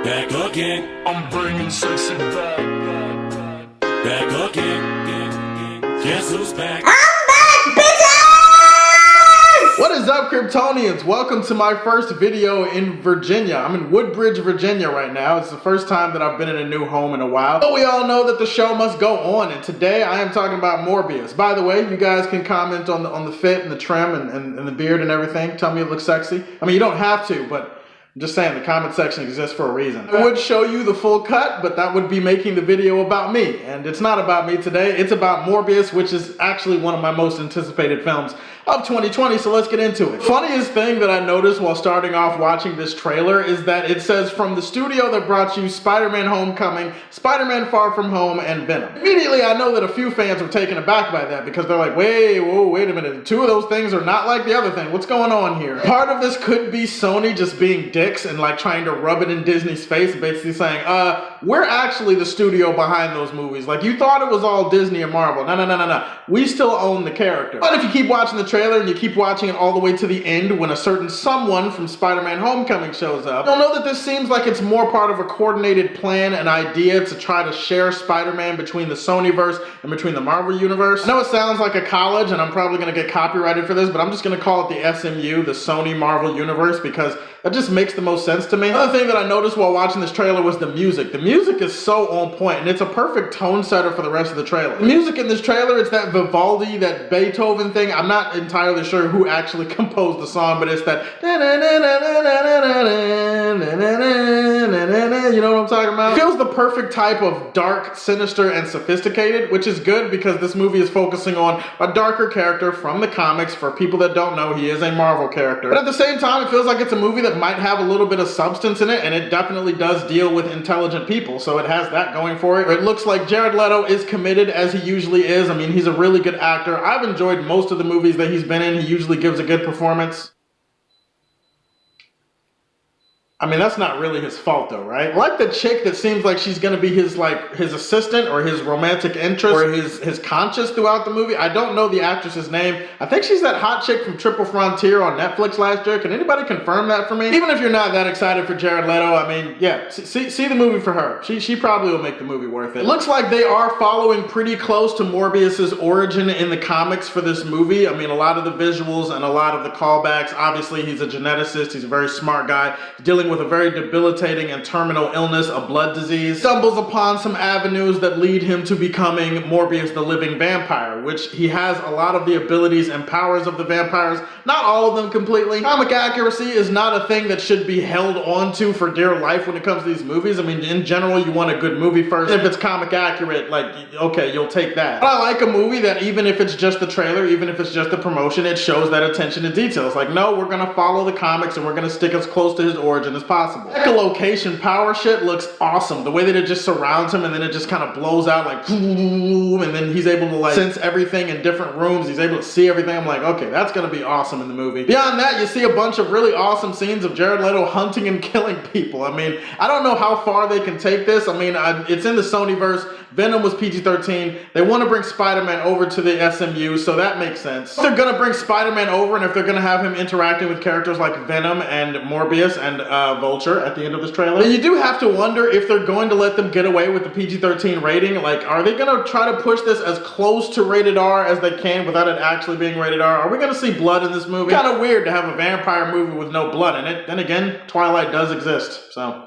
Back again. I'm bringing sexy back. Back again. Guess who's back? I'm back, bitches! What is up, Kryptonians? Welcome to my first video in Virginia. I'm in Woodbridge, Virginia right now. It's the first time that I've been in a new home in a while. But we all know that the show must go on, and today I am talking about Morbius. By the way, you guys can comment on the fit and the trim and the beard and everything. Tell me it looks sexy. I mean, you don't have to, but I'm just saying the comment section exists for a reason. I would show you the full cut, but that would be making the video about me. And it's not about me today. It's about Morbius, which is actually one of my most anticipated films of 2020, so let's get into it. Funniest thing that I noticed while starting off watching this trailer is that it says from the studio that brought you Spider-Man Homecoming, Spider-Man Far From Home, and Venom. Immediately I know that a few fans were taken aback by that because they're like, wait a minute, two of those things are not like the other thing. What's going on here? Part of this could be Sony just being dicks and like trying to rub it in Disney's face, basically saying, we're actually the studio behind those movies. Like, you thought it was all Disney and Marvel. No. We still own the character. But if you keep watching the trailer and you keep watching it all the way to the end when a certain someone from Spider-Man Homecoming shows up, you'll know that this seems like it's more part of a coordinated plan and idea to try to share Spider-Man between the Sonyverse and between the Marvel Universe. I know it sounds like a college and I'm probably going to get copyrighted for this, but I'm just going to call it the SMU, the Sony Marvel Universe, because that just makes the most sense to me. Another thing that I noticed while watching this trailer was the music. The music is so on point, and it's a perfect tone setter for the rest of the trailer. The music in this trailer, it's that Vivaldi, that Beethoven thing. I'm not entirely sure who actually composed the song, but it's that, you know what I'm talking about? It feels the perfect type of dark, sinister, and sophisticated, which is good because this movie is focusing on a darker character from the comics. For people that don't know, he is a Marvel character. But at the same time, it feels like it's a movie that might have a little bit of substance in it, and it definitely does deal with intelligent people, so it has that going for it. It looks like Jared Leto is committed, as he usually is. I mean, he's a really good actor. I've enjoyed most of the movies that he's been in. He usually gives a good performance. I mean, that's not really his fault though, right? Like the chick that seems like she's gonna be his assistant or his romantic interest or his conscience throughout the movie. I don't know the actress's name. I think she's that hot chick from Triple Frontier on Netflix last year. Can anybody confirm that for me? Even if you're not that excited for Jared Leto, I mean, yeah, see the movie for her. She probably will make the movie worth it. It looks like they are following pretty close to Morbius's origin in the comics for this movie. I mean, a lot of the visuals and a lot of the callbacks. Obviously, he's a geneticist. He's a very smart guy dealing with a very debilitating and terminal illness, a blood disease, stumbles upon some avenues that lead him to becoming Morbius the living vampire, which he has a lot of the abilities and powers of the vampires, not all of them completely. Comic accuracy is not a thing that should be held onto for dear life when it comes to these movies. I mean, in general, you want a good movie first. If it's comic accurate, like, okay, you'll take that. But I like a movie that even if it's just the trailer, even if it's just the promotion, it shows that attention to detail. It's like, no, we're gonna follow the comics and we're gonna stick as close to his origin as possible. Echolocation power shit looks awesome. The way that it just surrounds him and then it just kind of blows out like boom, and then he's able to like sense everything in different rooms. He's able to see everything. I'm like, okay, that's gonna be awesome in the movie. Beyond that, you see a bunch of really awesome scenes of Jared Leto hunting and killing people. I mean, I don't know how far they can take this. I mean, it's in the Sonyverse. Venom was PG-13. They want to bring Spider-Man over to the SMU, so that makes sense. If they're gonna bring Spider-Man over, and if they're gonna have him interacting with characters like Venom and Morbius and Vulture at the end of this trailer, then you do have to wonder if they're going to let them get away with the PG-13 rating. Like, are they gonna try to push this as close to rated R as they can without it actually being rated R? Are we gonna see blood in this movie? Kind of weird to have a vampire movie with no blood in it. Then again, Twilight does exist, so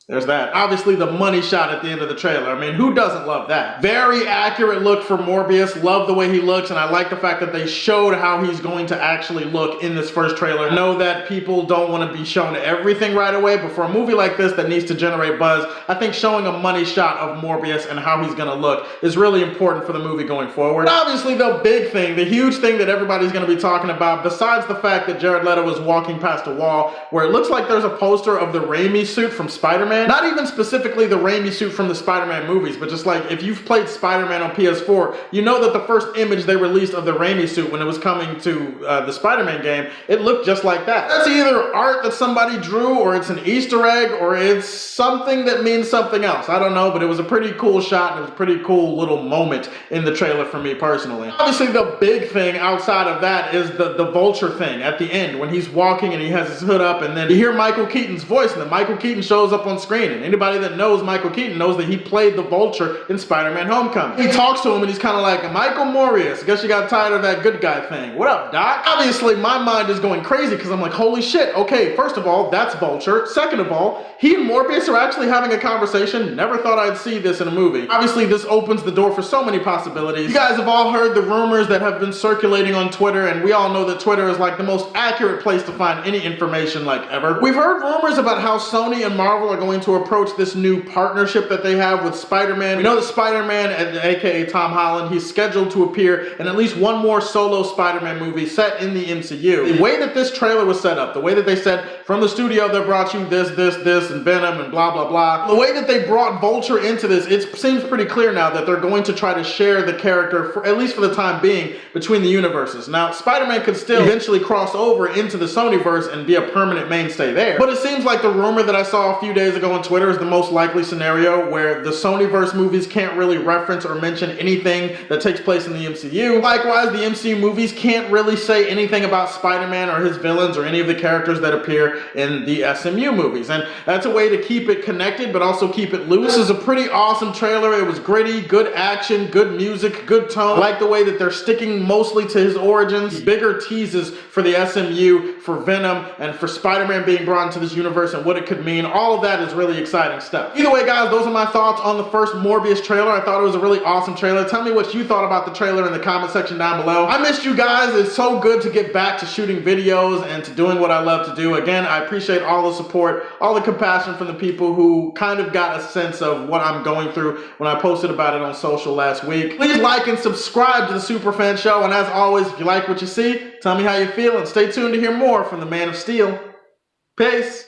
there's that. Obviously, the money shot at the end of the trailer. I mean, who doesn't love that? Very accurate look for Morbius. Love the way he looks, and I like the fact that they showed how he's going to actually look in this first trailer. I know that people don't want to be shown everything right away, but for a movie like this that needs to generate buzz, I think showing a money shot of Morbius and how he's going to look is really important for the movie going forward. But obviously, the big thing, the huge thing that everybody's going to be talking about, besides the fact that Jared Leto is walking past a wall where it looks like there's a poster of the Raimi suit from Spider-Man, Spider-Man. Not even specifically the Raimi suit from the Spider-Man movies, but just like if you've played Spider-Man on PS4, you know that the first image they released of the Raimi suit when it was coming to the Spider-Man game, it looked just like that. That's either art that somebody drew, or it's an Easter egg, or it's something that means something else. I don't know, but it was a pretty cool shot, and it was a pretty cool little moment in the trailer for me personally. Obviously, the big thing outside of that is the Vulture thing at the end when he's walking and he has his hood up, and then you hear Michael Keaton's voice, and then Michael Keaton shows up on screen, and anybody that knows Michael Keaton knows that he played the Vulture in Spider-Man Homecoming. He talks to him and he's kind of like, Michael Morbius, guess you got tired of that good guy thing. What up, Doc? Obviously, my mind is going crazy because I'm like, holy shit, okay, first of all, that's Vulture. Second of all, he and Morbius are actually having a conversation. Never thought I'd see this in a movie. Obviously, this opens the door for so many possibilities. You guys have all heard the rumors that have been circulating on Twitter, and we all know that Twitter is like the most accurate place to find any information like ever. We've heard rumors about how Sony and Marvel are going to approach this new partnership that they have with Spider-Man. We know that Spider-Man, aka Tom Holland, he's scheduled to appear in at least one more solo Spider-Man movie set in the MCU. The way that this trailer was set up, the way that they said, from the studio they brought you this, and Venom, and blah, blah, blah. The way that they brought Vulture into this, it seems pretty clear now that they're going to try to share the character, for, at least for the time being, between the universes. Now, Spider-Man could still eventually cross over into the Sonyverse and be a permanent mainstay there. But it seems like the rumor that I saw a few days ago on Twitter is the most likely scenario where the Sonyverse movies can't really reference or mention anything that takes place in the MCU. Likewise, the MCU movies can't really say anything about Spider-Man or his villains or any of the characters that appear in the SMU movies. And that's a way to keep it connected, but also keep it loose. This is a pretty awesome trailer. It was gritty, good action, good music, good tone. I like the way that they're sticking mostly to his origins. Bigger teases for the SMU, for Venom, and for Spider-Man being brought into this universe and what it could mean. All of that is really exciting stuff. Either way, guys, those are my thoughts on the first Morbius trailer. I thought it was a really awesome trailer. Tell me what you thought about the trailer in the comment section down below. I missed you guys. It's so good to get back to shooting videos and to doing what I love to do. Again, I appreciate all the support, all the compassion from the people who kind of got a sense of what I'm going through when I posted about it on social last week. Please like and subscribe to the Superfan Show, and as always, if you like what you see, tell me how you feel, and stay tuned to hear more from the Man of Steel. Peace.